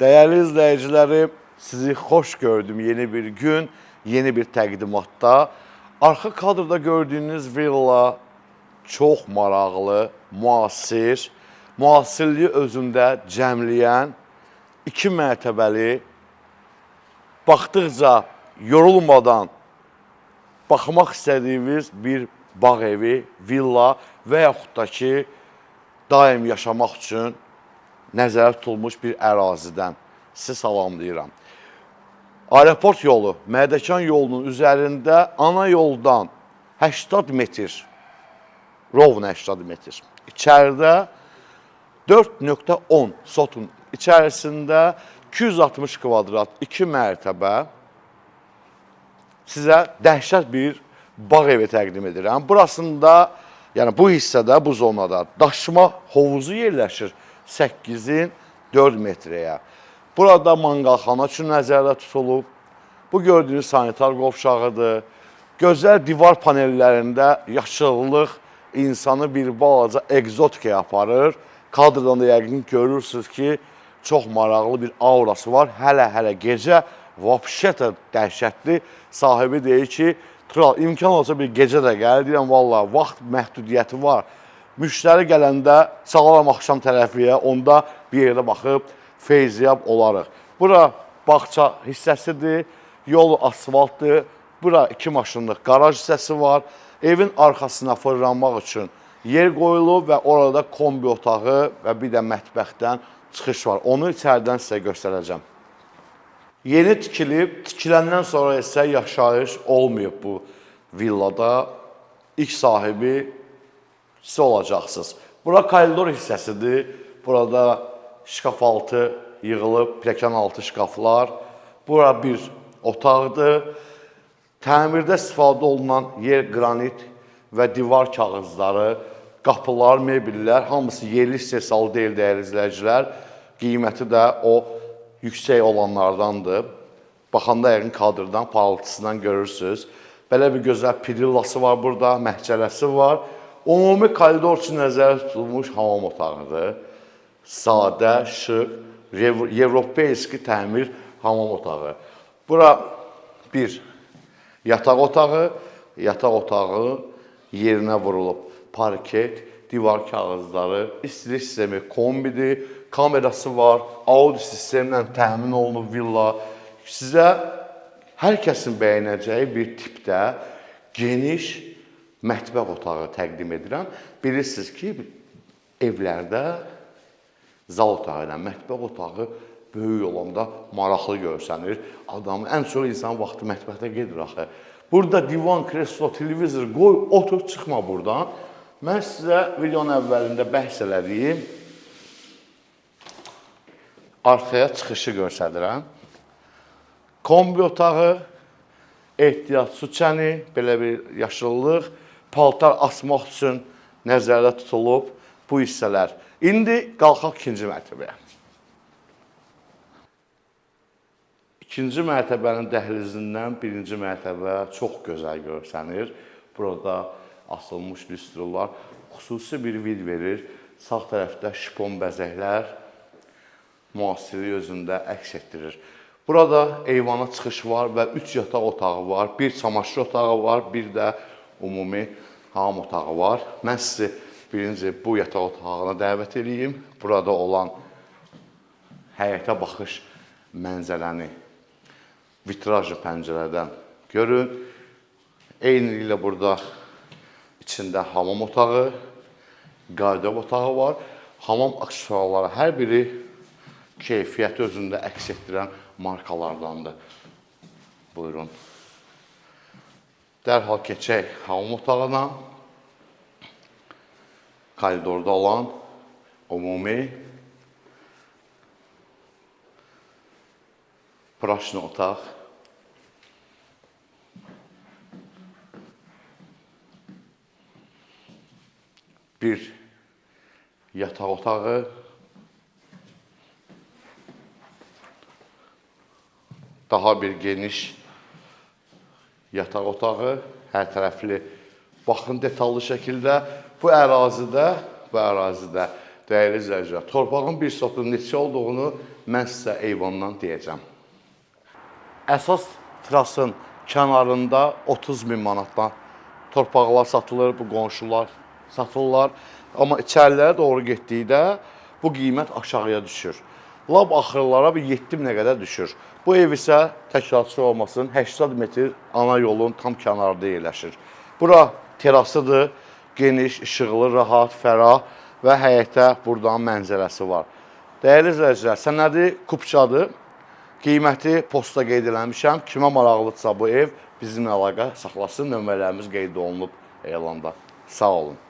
Değerli izləyicilərim, sizi xoş gördüm yeni bir gün, yeni bir təqdimatda. Arxa kadrda gördüyünüz villa çox maraqlı, müasir, müasirliyi özündə cəmləyən, 2 mərtəbəli, baxdıqca yorulmadan baxmaq istədiyimiz bir bağ evi, villa və yaxud da ki, daim yaşamaq üçün nəzərdə tutulmuş bir ərazidən sizi salamlayıram. Aeroport yolu, Mərdəkan yolunun üzərində ana yoldan 80 metr, rovna 80 metr. İçəridə 4.10 sotun içərisində 260 kvadrat 2 mərtəbə sizə dəhşət bir bağ evi təqdim edirəm. Burasında, yəni bu hissədə, bu zonada daşıma hovuzu yerləşir 8-in 4 metrəyə. Burada manqalxana üçün nəzərdə tutulub. Bu gördüyünüz sanitar qovşağıdır. Gözəl divar panellərində yaşıllıq insanı bir balaca egzotikaya aparır. Kadrdan da yəqin görürsünüz ki, çox maraqlı bir aurası var. Hələ gecə vəbşətə dəhşətli. Sahibi deyir ki, kral, imkan olsa bir gecə də gəlir. Deyirəm, valla, vaxt məhdudiyyəti var. Müştəri gələndə sağlam axşam tərəfiyə, onda bir yerdə baxıb feyziyab olarıq. Bura bağça hissəsidir, yolu asfaltdır. Bura 2 maşınlıq qaraj hissəsi var. Evin arxasına fırlanmaq üçün yer qoyulub və orada kombi otağı və bir də mətbəxdən çıxış var. Onu içərdən sizə göstərəcəm. Yeni tikilib, tikiləndən sonra isə yaşayış olmayıb bu villada. İlk sahibi siz olacaqsınız. Bura koridor hissəsidir. Burada şkaf altı yığılıb, pləkan altı şkaflar. Bura bir otaqdır. Təmirdə istifadə olunan yer qranit və divar kağızları, qapılar, meblilər, hamısı yerli istehsal deyil, dəyərli izləyicilər. Qiyməti də o yüksək olanlardandır. Baxanda yəqin kadrdan, parıltısından görürsünüz. Belə bir gözəl pirillası var burada, məhcələsi var. Ümumi koridor üçün nəzərdə tutulmuş hamam otağıdır. Sadə, şıq, Evropeyski təmir hamam otağı. Bura bir yataq otağı, yataq otağı yerinə vurulub parket, divar kağızları, istilik sistemi kombidir, kamerası var, audio sistemlə təmin olunub villa. Sizə hər kəsin bəyənəcəyi bir tipdə geniş mətbəx otağı təqdim edirəm. Bilirsiniz ki, evlərdə zal otağı ilə mətbəx otağı böyük olanda maraqlı görsənir. Adamın ən çox insan vaxtı mətbəxdə gedir axı. Burada divan, kreslo, televizor qoy, otur, çıxma buradan. Mən sizə videonun əvvəlində bəhs elədiyim arxaya çıxışı göstərirəm. Kombi otağı, ehtiyat su çəni, belə bir yaşıllıq, paltar asmaq üçün nəzərdə tutulub bu hissələr. İndi qalxaq 2-ci mərtəbəyə. 2-ci mərtəbənin dəhlizindən 1-ci mərtəbə çox gözəl görsənir. Burada asılmış lüstrular xüsusi bir vid verir. Sağ tərəfdə şipon bəzəklər müasirliyi özündə əks etdirir. Burada eyvana çıxış var və 3 yataq otağı var, 1 çamaşır otağı var, bir də ümumi hamam otağı var. Mən sizi birinci bu yataq otağına dəvət edeyim. Burada olan həyətə baxış mənzərəni vitrajlı pəncərədən görün. Eyniliklə burada içində hamam otağı, qarderob otağı var. Hamam aksesuarları hər biri keyfiyyəti özündə əks etdirən markalardandır. Buyurun. Dərhal keçək hamam otağına. Koridorda olan ümumi praşlı otaq. Bir yataq otağı. Daha bir geniş yataq otağı, hər tərəfli. Baxın detallı şəkildə bu ərazidə dəyərli izləyicilər, torpağın bir sotun neçə olduğunu mən sizə eyvandan deyəcəm. Əsas trasın kənarında 30.000 manatdan torpaqlar satılır, bu qonşular satırlar. Amma içərilərə doğru getdikdə bu qiymət aşağıya düşür. Lap axırlara bir 7.000-ə qədər düşür. Bu ev isə təkrarçı olmasın, 80 metr ana yolun tam kənarında yerləşir. Bura terasıdır, geniş, işıqlı, rahat, fərah və həyətə buradan mənzərəsi var. Dəyərli izləyicilər, sənədi kupçadır. Qiyməti posta qeyd eləmişəm. Kimə maraqlıdırsa bu ev bizimlə əlaqə saxlasın. Nömrələrimiz qeyd olunub elanda. Sağ olun.